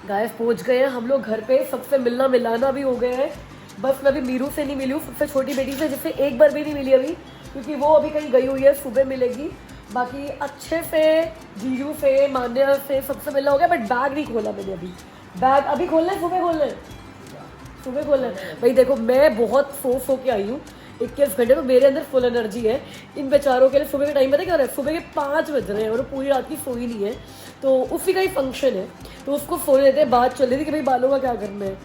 Guys पहुंच गए हैं हम लोग घर पे, सबसे मिलना मिलाना भी हो गया है। बस मैं अभी मीरू से नहीं मिली हूँ, सबसे छोटी बेटी से, जिससे एक बार भी नहीं मिली अभी, क्योंकि वो अभी कहीं गई हुई है, सुबह मिलेगी। बाकी अच्छे से जीजू से, मान्या से, सबसे मिलना हो गया। बट बैग नहीं खोला मैंने अभी। बैग अभी खोलना है, सुबह खोलना है, सुबह खोलना है भाई। देखो मैं बहुत सो के आई हूँ 21 घंटे, तो मेरे अंदर फुल एनर्जी है। इन बेचारों के लिए सुबह का टाइम पता क्या हो रहा है, सुबह के 5 बज रहे हैं और पूरी रात की सोई नहीं है, तो उसी का ही फंक्शन है, तो उसको सोने देते हैं। बात चल रही थी कि भाई बालों का क्या करना है,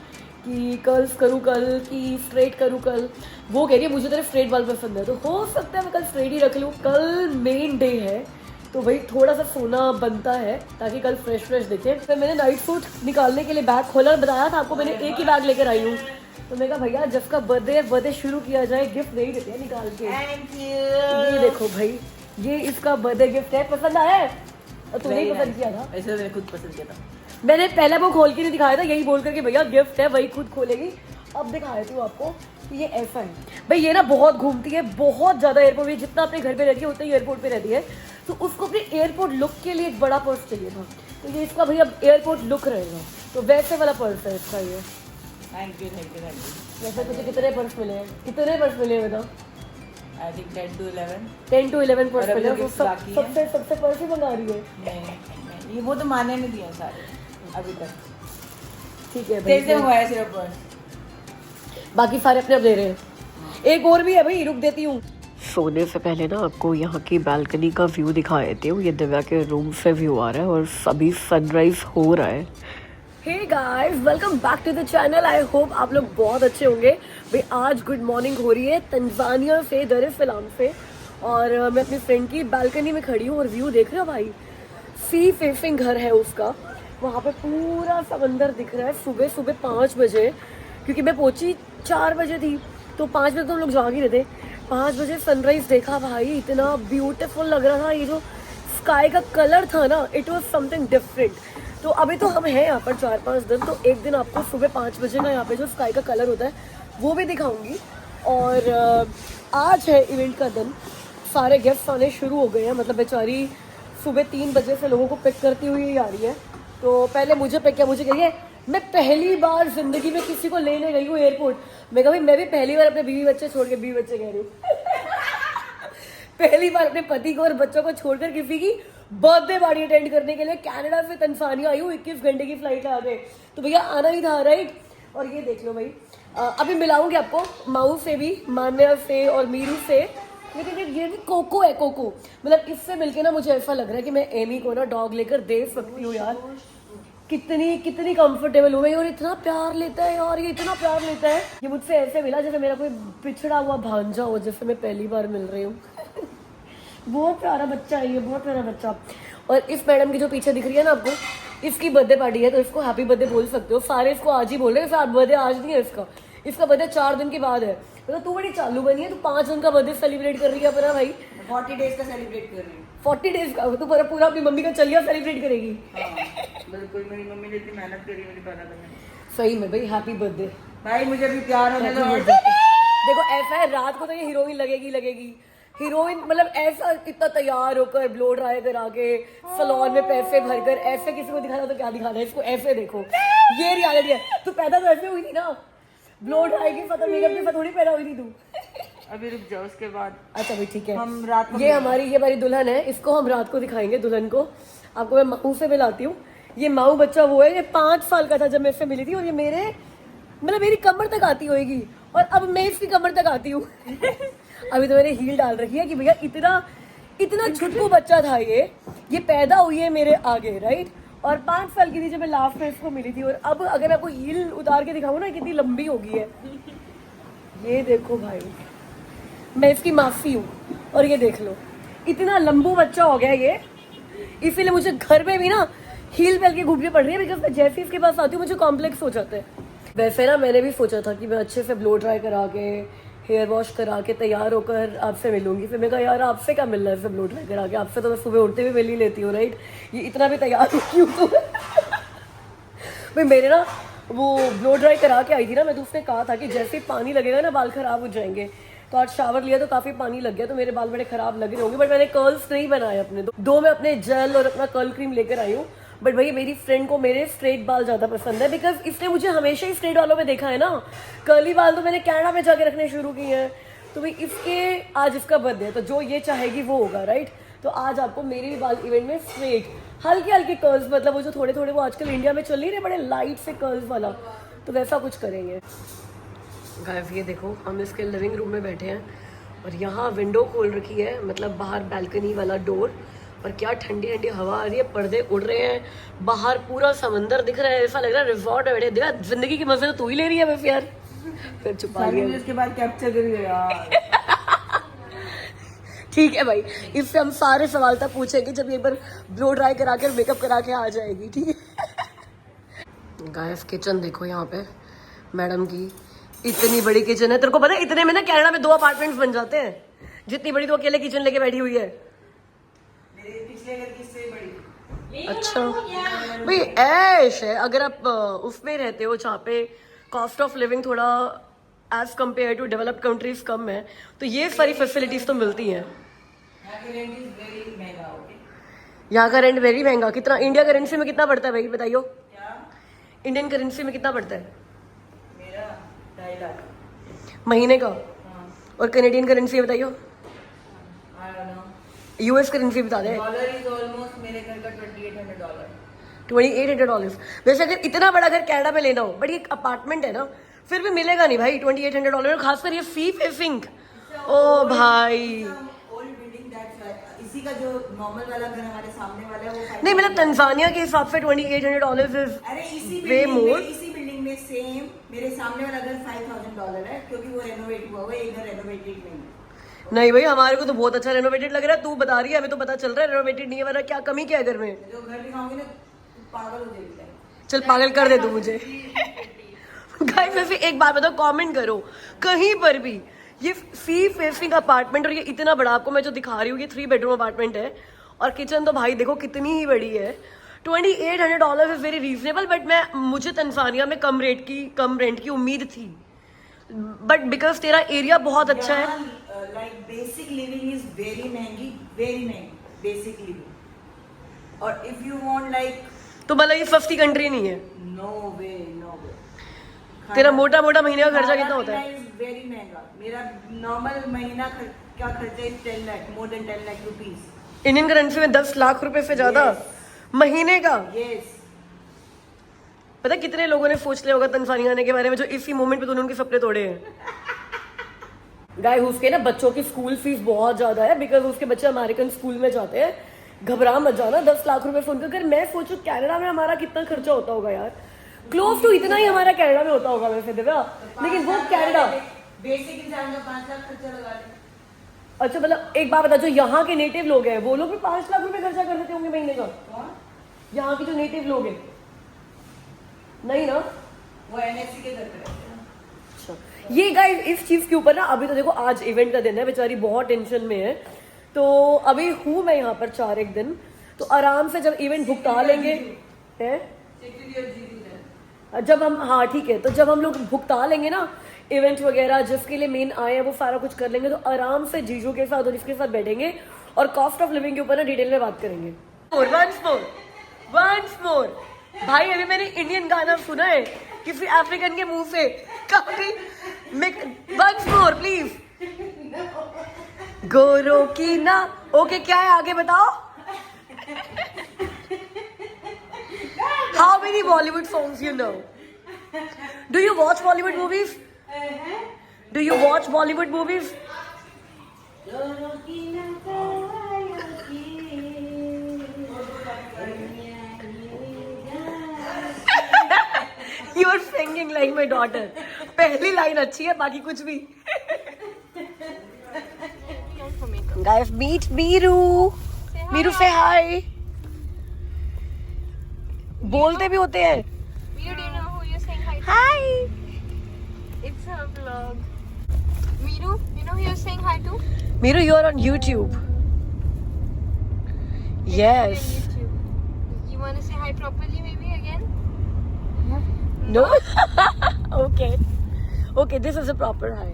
कि कर्ल्स करूँ कल कि स्ट्रेट करूँ कल। वो कह रही है मुझे तेरे स्ट्रेट बाल पसंद है, तो हो सकता है मैं कल स्ट्रेट ही रख लूँ। कल मेन डे है, तो भाई थोड़ा सा सोना बनता है ताकि कल फ्रेश दिखे। फिर मैंने नाइट सूट निकालने के लिए बैग खोला, बताया था आपको मैंने, एक ही बैग लेकर आई हूँ। तो मैंने कहा भैया जिसका बर्थडे है, बर्थडे शुरू किया जाए, गिफ्ट नहीं देते हैं निकाल के। Thank you. ये देखो भाई, ये इसका बर्थडे गिफ्ट है। पसंद आया है? और तूने ही पसंद किया था? ऐसे मैंने खुद पसंद किया था। मैंने पहले वो खोल के नहीं दिखाया था, यही बोल करके भैया गिफ्ट है, वही खुद खोलेगी। अब दिखाया थी आपको कि ये ऐसा है भाई। ये ना बहुत घूमती है, बहुत ज्यादा एयरपोर्ट में, जितना अपने घर पे रहती है उतना ही एयरपोर्ट पे रहती है। तो उसको अपने एयरपोर्ट लुक के लिए एक बड़ा पर्स चाहिए था, तो ये इसका भैया एयरपोर्ट लुक रहेगा, तो वैसे वाला पर्स है इसका ये। Thank you thank you thank you. वैसे तुझे कितने पर्स मिले हैं, कितने पर्स मिले हैं बताओ? I think 10 to 11। 10 to 11 purse और अभी मिले हैं। तो तो बाकी है। सबसे सबसे पर्स ही मंगा रही है। नहीं, ये वो तो माने नहीं दिए सारे अभी तक। ठीक है तेरे से भाई, हुआ है सिर्फ बस। बाकी सारे अपने आप दे रहे हैं। एक और भी है भाई, रुक देती हूँ। सोने से पहले ना आपको यहाँ की बालकनी का व्यू दिखा देती हूँ। ये दिव्या के रूम से व्यू आ रहा है और अभी सनराइज हो रहा है। Hey guys, welcome back to the channel. I hope आप लोग बहुत अच्छे होंगे भाई। आज गुड मॉर्निंग हो रही है तंजानिया से, दर एस सलाम से, और मैं अपनी फ्रेंड की बालकनी में खड़ी हूँ और व्यू देख रहे हो भाई। सी फेसिंग घर है उसका, वहाँ पे पूरा समंदर दिख रहा है। सुबह सुबह 5 बजे, क्योंकि मैं पहुंची 4 बजे थी, तो 5 बजे तो हम लोग जाग ही रहे थे। 5 बजे सनराइज देखा भाई, इतना ब्यूटीफुल लग रहा था। ये जो स्काई का कलर था ना, इट वाज समथिंग डिफरेंट। तो अभी तो हम हैं यहाँ पर 4-5 दिन, तो एक दिन आपको सुबह 5 बजे का यहाँ पे जो स्काई का कलर होता है वो भी दिखाऊंगी। और आज है इवेंट का दिन, सारे गेस्ट आने शुरू हो गए हैं। मतलब बेचारी सुबह 3 बजे से लोगों को पिक करती हुई आ रही है। तो पहले मुझे पिक किया, मुझे कहिए मैं पहली बार जिंदगी में किसी को लेने गई हूँ एयरपोर्ट। मैं कभी मैं भी पहली बार अपने बीवी बच्चे छोड़ के, बीवी बच्चे कह रही हूँ पहली बार अपने पति को और बच्चों को छोड़कर किसी की बर्थडे पार्टी अटेंड करने के लिए कनाडा से तंजानिया आई हूँ। 21 घंटे की फ्लाइट आ गए, तो भैया आना ही था राइट। और ये देख लो भाई, अभी मिलाऊंगी आपको माऊ से भी, मान्या से और मीरू से। लेकिन ये भी कोको है, कोको। मतलब इससे मिलके ना मुझे ऐसा लग रहा है कि मैं एमी को ना डॉग लेकर दे सकती हूँ यार। कितनी कितनी कंफर्टेबल हूँ मैं, और इतना प्यार लेता है यार, ये इतना प्यार लेता है। ये मुझसे ऐसे मिला जैसे मेरा कोई पिछड़ा हुआ भांजा हो, जैसे मैं पहली बार मिल रही हूँ बहुत प्यारा बच्चा है ये, बहुत प्यारा बच्चा। और इस मैडम की जो पीछे दिख रही है ना आपको, इसकी बर्थडे पार्टी है, तो इसको हैप्पी बर्थडे बोल सकते हो। सारे इसको आज ही बोल रहे हैं, बर्थडे आज नहीं है इसका, इसका बर्थडे 4 दिन के बाद है। तो तू बड़ी चालू बनी है, तू 5 दिन का बर्थडे सेलिब्रेट कर रही है अपना भाई। 40 डेज का सेलिब्रेट कर रही हूँ। 40 डेज का तो पूरा अपनी मम्मी का चलिया सेलिब्रेट करेगी। बिल्कुल, मेरी मम्मी ने इतनी मेहनत करी मुझे पैदा करने में। सही में भाई, हैप्पी बर्थडे भाई मुझे भी प्यार होने दो। देखो ऐसा है, रात को तो ये हीरोइन लगेगी हीरोइन, मतलब ऐसा इतना तैयार होकर ब्लो ड्राई करा के सलोन में पैसे भरकर ऐसे किसी को दिखाना, तो क्या दिखाना है इसको, ऐसे देखो ये रियलिटी है। तू पैदा तो ऐसे हुई थी ना, ब्लो ड्राई के साथ मेकअप के साथ थोड़ी पैदा हुई थी तू। अभी रुक जाओ, उसके बाद अच्छा भाई ठीक है, हम रात को ये हमारी दुल्हन है, इसको हम रात को दिखाएंगे दुल्हन को। आपको मैं माऊ से मिलाती हूँ। ये माऊ बच्चा वो है, ये 5 साल का था जब मैं इससे मिली थी, और ये मेरी कमर तक आती होगी, और अब मैं इसकी कमर तक आती हूँ अभी तो मैंने हील डाल रखी है कि भैया इतना छुटकू बच्चा था ये पैदा हुई है मेरे आगे राइट। और 5 साल की थी जब मैं लास्ट में इसको मिली थी, और अब अगर मैं आपको हील उतार के दिखाऊँ ना, कितनी लंबी हो गई है। ये देखो भाई, मैं इसकी मासी हूँ, और ये देख लो इतना लंबू बच्चा हो गया ये। इसीलिए मुझे घर में भी ना हील पहन के घूमनी पड़ रही है, बिकॉज मैं जैसे इसके पास आती हूँ मुझे कॉम्प्लेक्स हो जाता है। वैसे ना मैंने भी सोचा था कि मैं अच्छे से ब्लो ड्राई करा के, हेयर वॉश करा के तैयार होकर आपसे मिलूंगी। फिर मैं कहा यार आपसे क्या मिलना है इससे ब्लो ड्राई करा के, आपसे तो मैं सुबह उठते हुए मिल ही लेती हूँ राइट। ये इतना भी तैयार क्यों तो भाई मेरे ना वो ब्लो ड्राई करा के आई थी ना मैं, तो उसने कहा था कि जैसे ही पानी लगेगा ना बाल खराब हो जाएंगे। तो आज शावर लिया तो काफ़ी पानी लग गया, तो मेरे बाल बड़े खराब लग रहे होंगे, बट मैंने कर्ल्स नहीं बनाए अपने। दो मैं अपने जेल और अपना कर्ल क्रीम लेकर आई हूँ। बट भाई मेरी फ्रेंड को मेरे स्ट्रेट बाल ज़्यादा पसंद है, बिकॉज इसने मुझे हमेशा ही स्ट्रेट बालों में देखा है ना। कर्ली बाल तो मैंने कनाडा में जाके रखने शुरू किए हैं। तो भाई इसके आज इसका बर्थडे है, तो जो ये चाहेगी वो होगा, राइट। तो आज आपको मेरे भी बाल इवेंट में स्ट्रेट हल्के हल्के कर्ल्स, मतलब वो जो थोड़े थोड़े वो आजकल इंडिया में चल नहीं रहे बड़े लाइट से कर्ल्स वाला, तो वैसा कुछ करेंगे। गाइस ये देखो हम इसके लिविंग रूम में बैठे हैं और यहाँ विंडो खोल रखी है, मतलब बाहर बैल्कनी वाला डोर, और क्या ठंडी ठंडी हवा आ रही है, पर्दे उड़ रहे हैं, बाहर पूरा समंदर दिख रहा है, ऐसा लग रहा है रिजॉर्ट में बैठे। देखा जिंदगी की मजे तो तू ही ले रही है बस यार। फिर छुपा लिया उसके बाद कैप्चर करिए यार। ठीक है भाई, इससे हम सारे सवाल तक पूछेंगे जब एक बार ब्लो ड्राई करा के मेकअप करा के आ जाएगी, ठीक है। गाइस किचन देखो यहाँ पे मैडम की, इतनी बड़ी किचन है। तेरे को पता है इतने में ना कनाडा में 2 अपार्टमेंट्स बन जाते हैं, जितनी बड़ी तो अकेले किचन लेके बैठी हुई है। मेरे पिछले घर की से बड़ी। अच्छा भाई ऐश है, अगर आप उसमें रहते हो जहाँ पे कॉस्ट ऑफ लिविंग थोड़ा as compare to developed countries कम है, तो ये सारी फैसिलिटीज तो मिलती हैं। यहाँ की रेंट इज वेरी महंगा, ओके। यहाँ का रेंट वेरी महंगा। कितना इंडिया करेंसी में कितना पड़ता है भाई बताइयो? क्या? इंडियन करेंसी में कितना पड़ता है मेरा 2.5 लाख महीने का? हाँ। और कैनेडियन करेंसी बताइयो? I don't know. US currency बता दे। डॉलर इज ऑलमोस्ट मेरे घर का $2,800। $2,800। वैसे अगर इतना बड़ा घर कनाडा में लेना हो, बट ये अपार्टमेंट है ना, फिर भी मिलेगा नहीं भाई $2,800। खासकर ये सी फेसिंग, ओ भाई। ओल्ड बिल्डिंग दैट्स इसी का जो नॉर्मल वाला घर हमारे सामने वाला है वो नहीं मतलब तंजानिया के हिसाब से $2,800 इज अरे इसी वे बिल्डिंग मोर। में इसी बिल्डिंग में सेम मेरे सामने वाला घर $5,000 है, क्योंकि वो रेनोवेट हुआ हुआ है, इधर रेनोवेटेड नहीं है। नहीं भाई हमारे को तो बहुत अच्छा रेनोवेटेड लग रहा है। तू बता रही है, हमें तो पता चल रहा है रेनोवेटेड नहीं है, वरना क्या कमी क्या है घर में? जो घर दिखाऊंगी ना तू पागल हो जाएगी। चल पागल कर दे तू मुझे। गाइस वैसे एक बात बताओ, कमेंट करो कहीं पर भी ये सी फेसिंग अपार्टमेंट, और ये इतना बड़ा आपको मैं जो दिखा रही हूँ, ये 3 बेडरूम अपार्टमेंट है, और किचन तो भाई देखो कितनी ही बड़ी है। $2,800 इज वेरी रीजनेबल, बट मुझे तंजानिया में कम रेंट की उम्मीद थी, बट बिकॉज तेरा एरिया बहुत अच्छा है। Like basic living is very महंगी बेसिक लिविंग। और इफ यू वांट लाइक, तो मतलब ये सस्ती कंट्री नहीं है। नो वे। तेरा मोटा महीने का खर्चा कितना होता है? वेरी महंगा। मेरा नॉर्मल महीना का खर्चा is 10 lakh, more than 10 lakh rupees. Indian currency में 10 लाख रुपए से ज्यादा महीने का? यस। पता कितने लोगों ने सोच लिया होगा तंजानिया आने के बारे में, जो इसी मोमेंट पे तूने उनके सपने तोड़े हैं। गाय उसके ना बच्चों की स्कूल फीस बहुत ज्यादा है, बिकॉज उसके बच्चे अमेरिकन स्कूल में जाते हैं। घबरा मत जाना 10 लाख रुपए सुनकर। अगर मैं सोचूं कनाडा में हमारा कितना खर्चा होता होगा यार, क्लोज टू इतना ही हमारा कनाडा में होता होगा वैसे दिव्या, लेकिन वो कनाडा बेसिक इंसान का 5 लाख खर्चा लगा ले। अच्छा मतलब एक बात बता, जो यहाँ के नेटिव लोग हैं वो लोग भी 5 लाख रुपए खर्चा कर देते होंगे महीने का? यहाँ के जो नेटिव लोग हैं नहीं ना, वो एनएससी के घर पे रहते हैं। अच्छा ये गाइस इस चीज के ऊपर ना, अभी तो देखो आज इवेंट का दिन है, बेचारी बहुत टेंशन में है, तो अभी हूँ मैं यहाँ पर 4-1 दिन, तो आराम से जब इवेंट भुगता लेंगे है, जब हम, हाँ ठीक है, तो जब हम लोग भुगता लेंगे ना इवेंट वगैरह जिसके लिए मेन आए हैं, वो सारा कुछ कर लेंगे, तो आराम से जीजू के साथ और इसके साथ बैठेंगे और कॉस्ट ऑफ लिविंग के ऊपर ना डिटेल में बात करेंगे। वंस मोर भाई, अभी मैंने इंडियन गाना सुना है किसी अफ्रीकन के मुंह से, काफी वंस मोर प्लीज। गोरो की ना, ओके क्या है आगे बताओ। How many Bollywood songs you know? Do you watch Bollywood movies? Do you watch Bollywood movies? You are singing like my daughter. पहली लाइन अच्छी है, बाकी कुछ भी। Guys, meet Miru. Miru say hi. बोलते भी होते हैं। Miru, do you know who you're saying hi to? Hi. It's a vlog. Miru, you know who you're saying hi to? Miru, you are on YouTube. Yes. On YouTube. You want to say hi properly maybe again? No? Okay. Okay, this is a proper hi.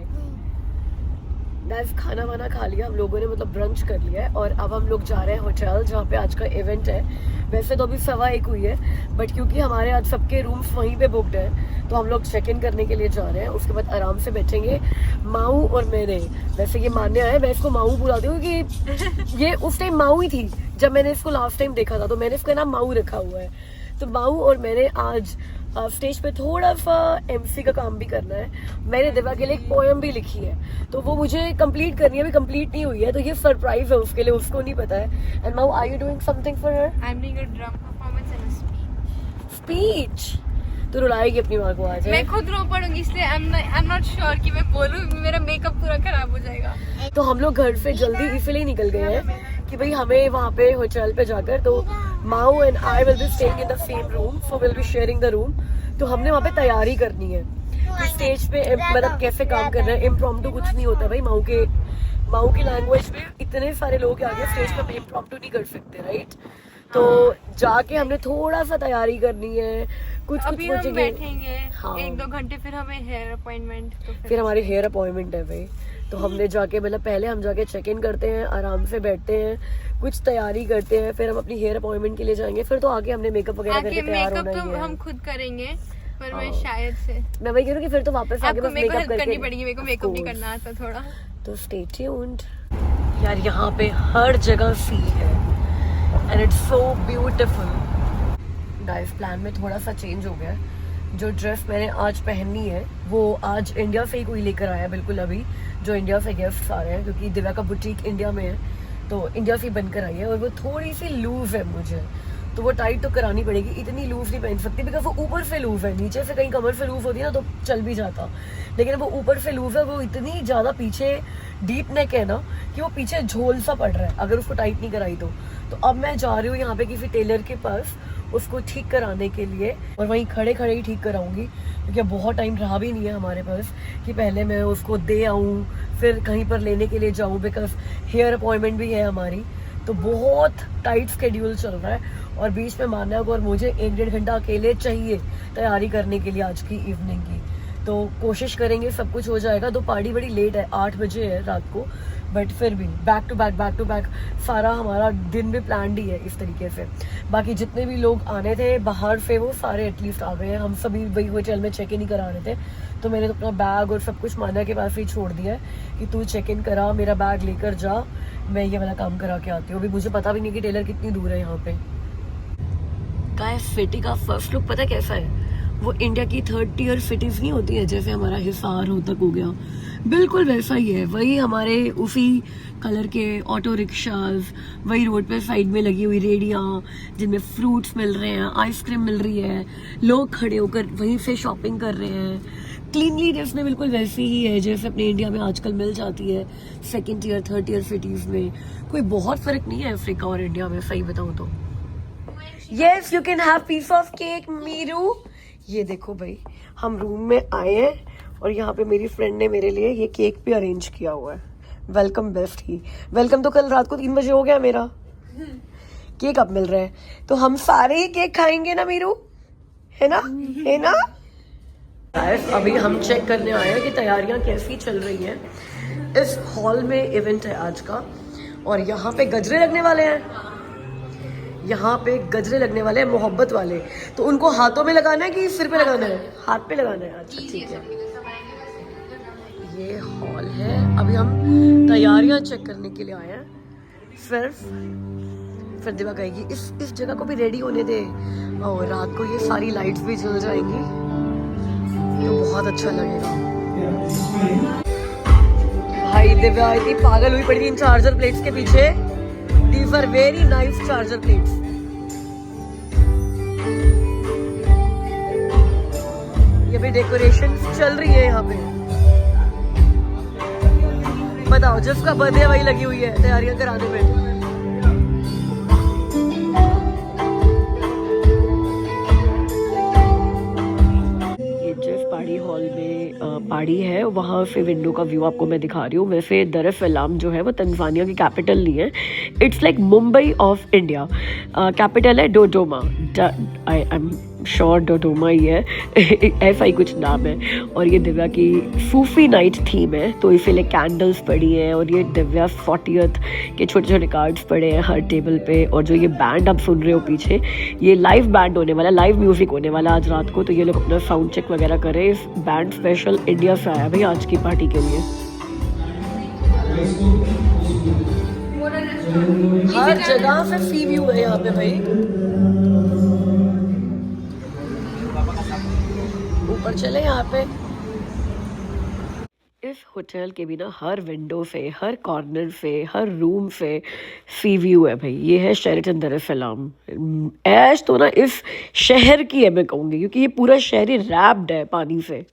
Guys खाना वाना खा लिया हम लोगों ने, मतलब brunch कर लिया है और अब हम लोग जा रहे हैं होटल जहाँ पे आज का इवेंट है। वैसे तो अभी 1:15 हुई है, बट क्योंकि हमारे आज सबके रूम्स वहीं पे बुक्ड हैं तो हम लोग चेक इन करने के लिए जा रहे हैं। उसके बाद आराम से बैठेंगे माऊ और मैंने। वैसे ये मानने आया, मैं इसको माऊ बुलाती हूँ कि ये उस टाइम माऊ ही थी जब मैंने इसको लास्ट टाइम देखा था, तो मैंने इसका नाम माऊ रखा हुआ है। तो माऊ और मैंने आज स्टेज पे थोड़ा सा एमसी का काम भी करना है। मैंने दिव्या के लिए एक पोएम भी लिखी है, तो वो मुझे कंप्लीट करनी है, अभी कंप्लीट नहीं हुई है, तो ये सरप्राइज है उसके लिए, उसको नहीं पता है। एंड माऊ, are you doing something for her? I am doing a drum performance and a speech. तो रुलाएगी अपनी माँ को आज? मैं खुद रो पड़ूंगी, इसलिए आई एम नॉट श्योर कि मैं बोलूं, मेरा मेकअप पूरा खराब हो जाएगा। तो हम लोग घर से जल्दी इसलिए निकल गए हैं कि भाई हमें वहाँ पे होटल पे जाकर, तो माऊ and I will be staying in the same room, so will be sharing the room. तो हमने वहाँ पे तैयारी करनी है कि स्टेज पे मतलब कैसे काम करना है। इम्प्रॉम्प्टू कुछ नहीं होता भाई, माऊ की लैंग्वेज में इतने सारे लोग आगे स्टेज पे इम्प्रॉम्प्टू नहीं कर सकते, राइट? तो जाके हमने थोड़ा सा तैयारी करनी है, कुछ अभी हम बैठेंगे हाँ। 1-2 घंटे, फिर हमें हेयर अपॉइंटमेंट, तो फिर हमारी हेयर अपॉइंटमेंट है भाई। तो हमने जाके मतलब पहले हम जाके चेक इन करते हैं, आराम से बैठते हैं, कुछ तैयारी करते हैं, फिर हम अपनी हेयर अपॉइंटमेंट के लिए जाएंगे। फिर तो आके हमने मेकअप वगैरह करके तैयार होना ही तो है। हम खुद करेंगे, पर मैं शायद से मैं वही कह रही हूँ कि फिर तो वापस आके आपको बस मेकअप मेकअप करनी करके पड़ेगी, मेरे को मेकअप नहीं करना आता थोड़ा। तो स्टे ट्यून्ड। यार यहाँ पे हर जगह सी है and it's so beautiful. Guys plan में थोड़ा सा चेंज हो गया है। जो ड्रेस मैंने आज पहननी है वो आज इंडिया से ही कोई लेकर आया है, बिल्कुल अभी जो इंडिया से गिफ्ट्स आ रहे हैं, क्योंकि दिव्या का बुटीक इंडिया में है, तो इंडिया से ही बनकर आई है। और वो थोड़ी सी लूज है मुझे, तो वो टाइट तो करानी पड़ेगी। इतनी लूज नहीं पहन सकती बिकॉज वो ऊपर से लूज है, नीचे से कहीं कमर से लूज होती ना तो चल भी जाता, लेकिन वो ऊपर से लूज है। वो इतनी ज्यादा पीछे डीप नेक है ना कि वो पीछे झोल सा पड़ रहा है अगर उसको टाइट नहीं कराई तो अब मैं जा रही हूँ यहाँ पे किसी टेलर के पास उसको ठीक कराने के लिए, और वहीं खड़े खड़े ही ठीक कराऊंगी, क्योंकि अब बहुत टाइम रहा भी नहीं है हमारे पास कि पहले मैं उसको दे आऊँ फिर कहीं पर लेने के लिए जाऊँ, बिकॉज हेयर अपॉइंटमेंट भी है हमारी। तो बहुत टाइट स्केड्यूल चल रहा है और बीच में मानना होगा, और मुझे 1-1.5 घंटा अकेले चाहिए तैयारी करने के लिए आज की इवनिंग की। तो कोशिश करेंगे सब कुछ हो जाएगा। तो पार्टी बड़ी लेट है, 8 बजे है रात को, बट फिर भी बैक टू बैक सारा हमारा दिन भी प्लान्ड ही है इस तरीके से। बाकी जितने भी लोग आने थे बाहर से वो सारे एटलीस्ट आ गए हैं। हम सभी वही होटल में चेक इन ही करा रहे थे, तो मैंने तो अपना बैग और सब कुछ माना के पास ही छोड़ दिया है कि तू चेक इन करा, मेरा बैग लेकर जा, मैं ये वाला काम करा के आती हूँ। अभी मुझे पता भी नहीं कि टेलर कितनी दूर है यहाँ पे। गाइस सिटी का फर्स्ट लुक पता कैसा है? वो इंडिया की 3rd tier सिटीज नहीं होती है, जैसे हमारा हिसार रोहतक हो गया, बिल्कुल वैसा ही है। वही हमारे उसी कलर के ऑटो रिक्शाज, वही रोड पे साइड में लगी हुई रेडियाँ जिनमें फ्रूट्स मिल रहे हैं, आइसक्रीम मिल रही है, लोग खड़े होकर वहीं से शॉपिंग कर रहे हैं। क्लीनलीनेस में बिल्कुल वैसी ही है जैसे अपने इंडिया में आजकल मिल जाती है 2nd tier 3rd tier cities में। कोई बहुत फर्क नहीं है अफ्रीका और इंडिया में, सही बताऊँ तो। Yes you can have piece of cake मीरू। ये देखो भाई हम रूम में आए हैं और यहाँ पे मेरी फ्रेंड ने मेरे लिए ये केक भी अरेंज किया हुआ है। वेलकम बेस्ट ही वेलकम। तो कल रात को 3 बजे हो गया मेरा। केक अब मिल रहा है तो हम सारे ही केक खाएंगे ना मीरू, है ना? है ना? अभी हम चेक करने आए हैं कि तैयारियां कैसी चल रही हैं। इस हॉल में इवेंट है आज का और यहाँ पे गजरे लगने वाले हैं। यहाँ पे गजरे लगने वाले हैं मोहब्बत वाले, तो उनको हाथों में लगाना है कि सिर पे लगाना है? हाथ पे लगाना है। अच्छा ठीक है। ये हॉल है, अभी हम तैयारियां चेक करने के लिए आए हैं। फिर दिवा कहेगी इस जगह को भी रेडी होने दे, और रात को ये सारी लाइट्स भी जल जाएंगी तो बहुत अच्छा लगेगा। भाई दिव्या इतनी पागल हुई पड़ी इन चार्जर प्लेट्स के पीछे। These are very nice charger plates. ये भी डेकोरेशन चल रही है यहाँ पे। बताओ जिसका बर्थडे वही लगी हुई है तैयारियां कराने में। पार्टी हॉल में पार्टी है, वहाँ से विंडो का व्यू आपको मैं दिखा रही हूँ। वैसे दर एस सलाम जो है वो तंजानिया की कैपिटल नहीं है, it's like Mumbai of India. Capital है डोडोमा। आई एम श्योर डोडोमा ही है ऐसा ही कुछ नाम है। और ये दिव्या की सूफी नाइट थीम है, तो इसीलिए कैंडल्स पड़ी हैं और ये दिव्या 40th के छोटे छोटे कार्ड्स पड़े हैं हर टेबल पे। और जो ये बैंड आप सुन रहे हो पीछे, ये लाइव बैंड होने वाला है, लाइव म्यूजिक होने वाला आज रात को। तो ये लोग अपना साउंड चेक वगैरह करें। इस बैंड स्पेशल इंडिया से आया भाई आज की पार्टी के लिए। हर जगह से सी व्यू है यहाँ पे भाई, ऊपर चले यहाँ पे। इस होटल के भी ना हर विंडो से, हर कॉर्नर से, हर रूम से सी व्यू है भाई। ये है शेरेटन दर एस सलाम। ऐश तो ना इस शहर की है मैं कहूँगी, क्योंकि ये पूरा शहर ही रैप्ड है पानी से।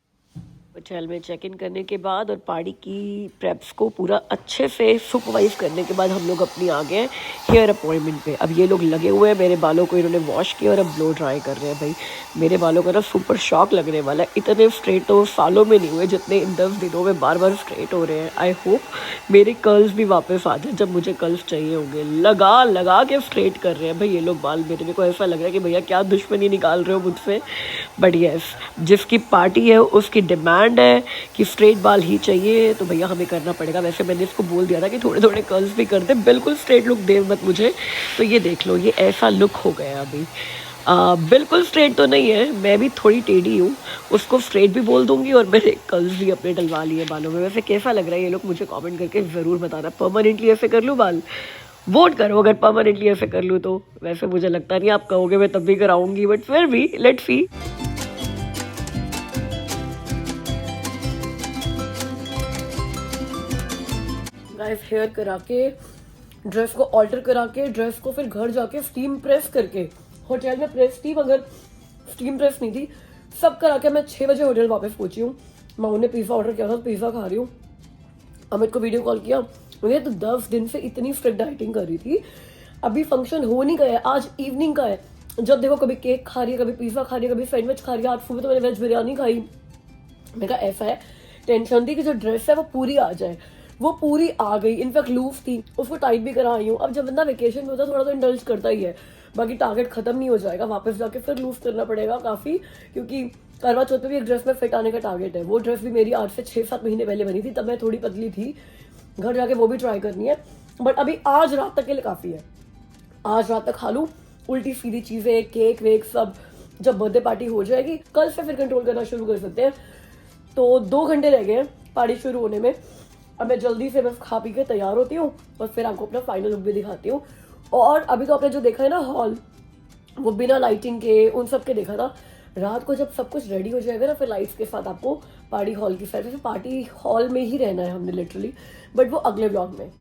होटल में चेक इन करने के बाद और पार्टी की प्रेप्स को पूरा अच्छे से सुपरवाइज करने के बाद हम लोग अपनी आ गए हेयर अपॉइंटमेंट पे। अब ये लोग लगे हुए हैं, मेरे बालों को इन्होंने वॉश किया और अब ब्लो ड्राई कर रहे हैं भाई। मेरे बालों का ना सुपर शॉक लगने वाला है, इतने स्ट्रेट तो सालों में नहीं हुए जितने इन 10 दिनों में बार बार स्ट्रेट हो रहे हैं। आई होप मेरे कर्ल्स भी वापस आ जाए जब मुझे कर्ल्स चाहिए होंगे। लगा लगा के स्ट्रेट कर रहे हैं भाई ये लोग बाल मेरे को ऐसा लग रहा है कि भैया क्या दुश्मनी निकाल रहे हो मुझसे। बट यस, जिसकी पार्टी है उसकी डिमांड है कि स्ट्रेट बाल ही चाहिए, तो भैया हमें करना पड़ेगा। वैसे मैंने इसको बोल दिया था कि थोड़े थोड़े कर्ल्स भी कर दे, बिल्कुल स्ट्रेट लुक दे मत मुझे। तो ये देख लो, ये ऐसा लुक हो गया अभी। बिल्कुल स्ट्रेट तो नहीं है, मैं भी थोड़ी टेढ़ी हूँ, उसको स्ट्रेट भी बोल दूंगी और मैंने कर्ल्स भी अपने डलवा लिए बालों में। वैसे कैसा लग रहा है ये लोग मुझे कमेंट करके ज़रूर बताना। परमानेंटली ऐसे कर लूँ बाल? वोट करो अगर परमानेंटली ऐसे कर लूँ तो। वैसे मुझे लगता नहीं आप कहोगे मैं तब भी कराऊंगी, बट फिर भी लेट्स सी। गाइस, हेयर करा के, ड्रेस को ऑल्टर करा के, ड्रेस को फिर घर जाके स्टीम प्रेस करके, होटल में प्रेस थी मगर स्टीम प्रेस नहीं थी, सब करा के मैं 6 बजे होटल वापस पहुंची हूँ। माऊ ने पिज़्ज़ा ऑर्डर किया था, पिज़्ज़ा खा रही हूँ। अमित को वीडियो कॉल किया, मुझे तो 10 दिन से इतनी स्ट्रिक्ट डाइटिंग कर रही थी, अभी फंक्शन हो नहीं गया, आज इवनिंग का है। जब देखो कभी केक खा रही है, कभी पिज़्ज़ा खा रही है, कभी सैंडविच खा रही है। आज सुबह तो मैंने वेज बिरयानी खाई। मैं कहा ऐसा है, टेंशन थी कि जो ड्रेस है वो पूरी आ जाए, वो पूरी आ गई। इनफैक्ट लूज थी, उसको टाइट भी करा आई हूँ। अब जब बंदा वेकेशन में होता है थोड़ा तो इंडल्ज करता ही है, बाकी टारगेट खत्म नहीं हो जाएगा, वापस जाके फिर लूज करना पड़ेगा काफ़ी, क्योंकि करवा चौथ पे भी एक ड्रेस में फिट आने का टारगेट है। वो ड्रेस भी मेरी आज से 6-7 महीने पहले बनी थी, तब मैं थोड़ी पतली थी। घर जाके वो भी ट्राई करनी है, बट अभी आज रात तक के लिए काफ़ी है। आज रात तक खा लूँ उल्टी सीधी चीज़ें, केक वेक सब, जब बर्थडे पार्टी हो जाएगी कल से फिर कंट्रोल करना शुरू कर सकते हैं। तो 2 घंटे रह गए हैं पार्टी शुरू होने में। अब मैं जल्दी से बस खा पी के तैयार होती हूँ और फिर आपको अपना फाइनल लुक भी दिखाती हूँ। और अभी तो आपने जो देखा है ना हॉल, वो बिना लाइटिंग के उन सब के देखा था। रात को जब सब कुछ रेडी हो जाएगा ना, फिर लाइट्स के साथ आपको पार्टी हॉल की साइड से, पार्टी हॉल में ही रहना है हमने लिटरली, बट वो अगले ब्लॉग में।